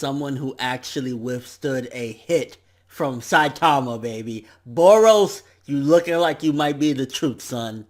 someone who actually withstood a hit from Saitama, baby. Boros, you looking like you might be the truth, son.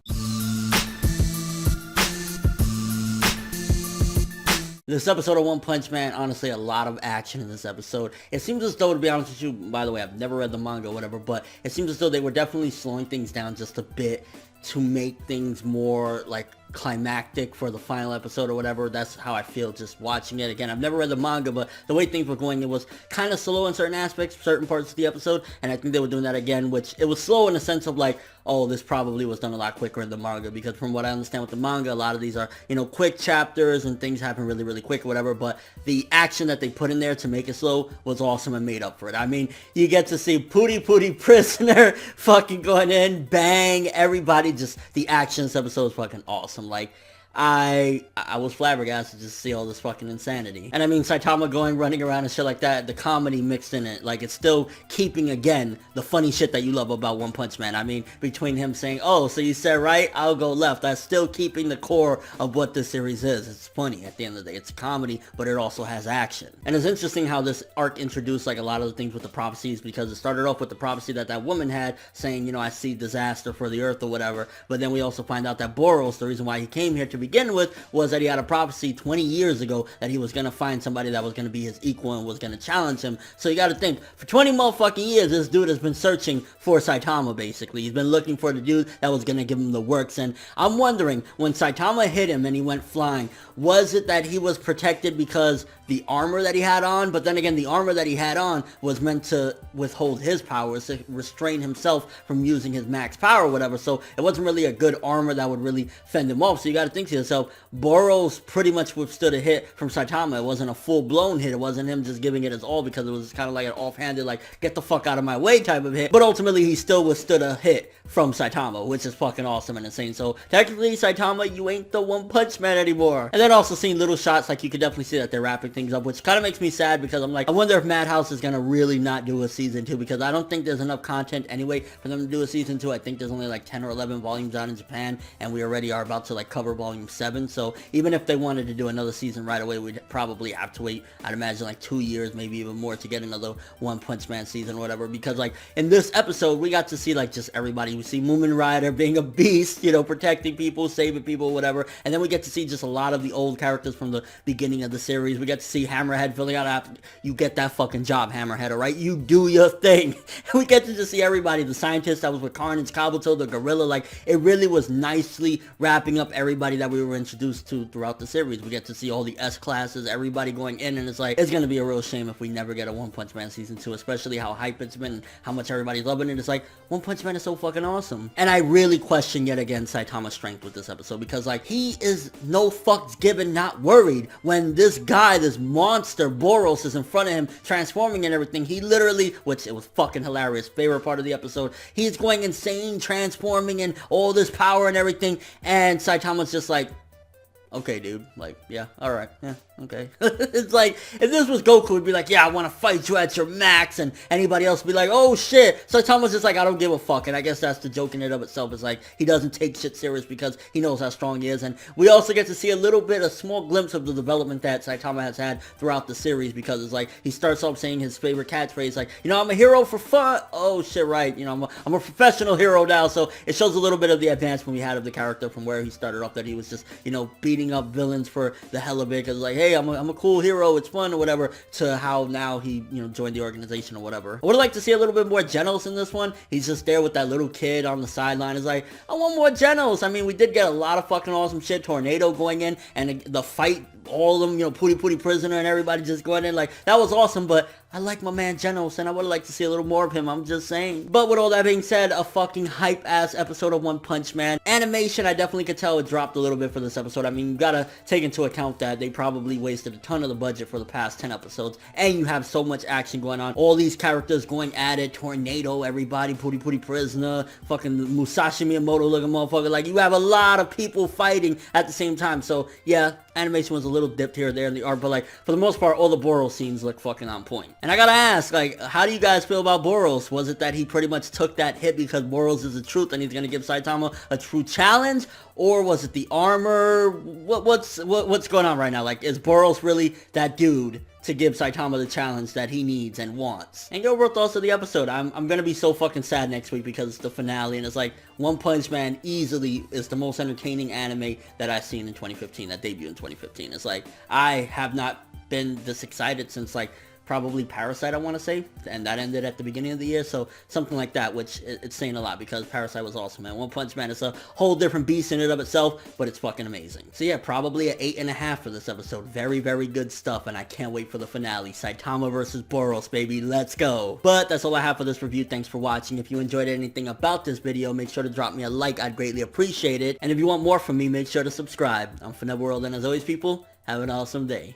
This episode of One Punch Man, honestly, a lot of action in this episode. It seems as though, to be honest with you, by the way, I've never read the manga or whatever, but it seems as though they were definitely slowing things down just a bit to make things more, like, climactic for the final episode or whatever. That's how I feel just watching it. Again, I've never read the manga, but the way things were going, it was kind of slow in certain aspects, certain parts of the episode, and I think they were doing that again, which it was slow in the sense of like, oh, this probably was done a lot quicker in the manga, because from what I understand with the manga, a lot of these are, you know, quick chapters and things happen really, really quick or whatever, but the action that they put in there to make it slow was awesome and made up for it. I mean, you get to see Pooty Prisoner fucking going in, bang, everybody, just the action in this episode is fucking awesome. Like, I was flabbergasted to see all this fucking insanity. And I mean, Saitama running around and shit like that, the comedy mixed in it, like, it's still keeping, again, the funny shit that you love about One Punch Man. I mean, between him saying, oh, so you said right, I'll go left, that's still keeping the core of what this series is. It's funny at the end of the day. It's a comedy, but it also has action. And it's interesting how this arc introduced, like, a lot of the things with the prophecies, because it started off with the prophecy that woman had, saying, you know, I see disaster for the earth or whatever, but then we also find out that Boros, the reason why he came here to begin with, was that he had a prophecy 20 years ago that he was going to find somebody that was going to be his equal and was going to challenge him. So you got to think, for 20 motherfucking years, this dude has been searching for Saitama, basically. He's been looking for the dude that was going to give him the works. And I'm wondering, when Saitama hit him and he went flying, was it that he was protected because the armor that he had on? But then again, the armor that he had on was meant to withhold his powers, to restrain himself from using his max power or whatever. So it wasn't really a good armor that would really fend him off. So you got to think to yourself, Boros pretty much withstood a hit from Saitama. It wasn't a full-blown hit. It wasn't him just giving it his all, because it was kind of like an offhanded, like, get the fuck out of my way type of hit. But ultimately, he still withstood a hit from Saitama, which is fucking awesome and insane. So technically, Saitama, you ain't the One Punch Man anymore. And then also seeing little shots, like, you could definitely see that they're wrapping things up, which kind of makes me sad, because I'm like, I wonder if Madhouse is gonna really not do a season 2, because I don't think there's enough content anyway for them to do a season 2. I think there's only like 10 or 11 volumes out in Japan, and we already are about to like cover volume 7. So even if they wanted to do another season right away, we'd probably have to wait, I'd imagine, like 2 years, maybe even more, to get another One Punch Man season or whatever. Because like in this episode, we got to see like just everybody. We see Moomin Rider being a beast, you know, protecting people, saving people, whatever. And then we get to see just a lot of the old characters from the beginning of the series. We get to see Hammerhead filling out after you get that fucking job, Hammerhead, alright? You do your thing. We get to just see everybody, the scientist that was with Carnage, Kabuto, the gorilla. Like, it really was nicely wrapping up everybody that we were introduced to throughout the series. We get to see all the S-classes, everybody going in, and it's like, it's gonna be a real shame if we never get a One Punch Man season 2, especially how hype it's been and how much everybody's loving it. It's like, One Punch Man is so fucking awesome. And I really question yet again Saitama's strength with this episode, because like, he is no fucks given, not worried, when this guy, this monster Boros, is in front of him transforming and everything. He literally, which it was fucking hilarious, favorite part of the episode, he's going insane, transforming and all this power and everything, and Saitama's just like, okay, dude, like, yeah, alright, yeah, okay. It's like, if this was Goku, he'd be like, yeah, I want to fight you at your max, and anybody else would be like, oh shit. So Saitama's just like, I don't give a fuck, and I guess that's the joke in and of itself. It's like, he doesn't take shit serious because he knows how strong he is. And we also get to see a little bit, a small glimpse of the development that Saitama has had throughout the series, because it's like, he starts off saying his favorite catchphrase, like, you know, I'm a hero for fun. Oh shit, right, you know, I'm a professional hero now. So it shows a little bit of the advancement we had of the character from where he started off, that he was just, you know, beating up villains for the hell of it, because like, hey, I'm a cool hero, it's fun or whatever, to how now he, you know, joined the organization or whatever. I would like to see a little bit more Genos in this one. He's just there with that little kid on the sideline. It's like, I want more Genos. I mean, we did get a lot of fucking awesome shit. Tornado going in, and the fight, all of them, you know, Pooty Prisoner and everybody just going in, like, that was awesome. But I like my man Genos, and I would like to see a little more of him, I'm just saying. But with all that being said, a fucking hype-ass episode of One Punch Man. Animation, I definitely could tell it dropped a little bit for this episode. I mean, you gotta take into account that they probably wasted a ton of the budget for the past 10 episodes, and you have so much action going on. All these characters going at it, Tornado, everybody, Pooty Prisoner, fucking Musashi Miyamoto looking motherfucker. Like, you have a lot of people fighting at the same time. So, yeah, animation was a little dipped here or there in the art, but like, for the most part, all the Boros scenes look fucking on point. And I gotta ask, like, how do you guys feel about Boros? Was it that he pretty much took that hit because Boros is the truth and he's gonna give Saitama a true challenge? Or was it the armor? What's going on right now? Like, is Boros really that dude to give Saitama the challenge that he needs and wants. And your overall thoughts of the episode. I'm gonna be so fucking sad next week because it's the finale, and it's like, One Punch Man easily is the most entertaining anime that I've seen in 2015, that debuted in 2015. It's like, I have not been this excited since like probably Parasite, I want to say, and that ended at the beginning of the year, so something like that, which it's saying a lot because Parasite was awesome, man. One Punch Man is a whole different beast in and of itself, but it's fucking amazing. So yeah, probably an 8.5 for this episode. Very, very good stuff, and I can't wait for the finale. Saitama versus Boros, baby, let's go. But that's all I have for this review. Thanks for watching. If you enjoyed anything about this video, make sure to drop me a like. I'd greatly appreciate it. And if you want more from me, make sure to subscribe. I'm ForneverWorld, and as always, people, have an awesome day.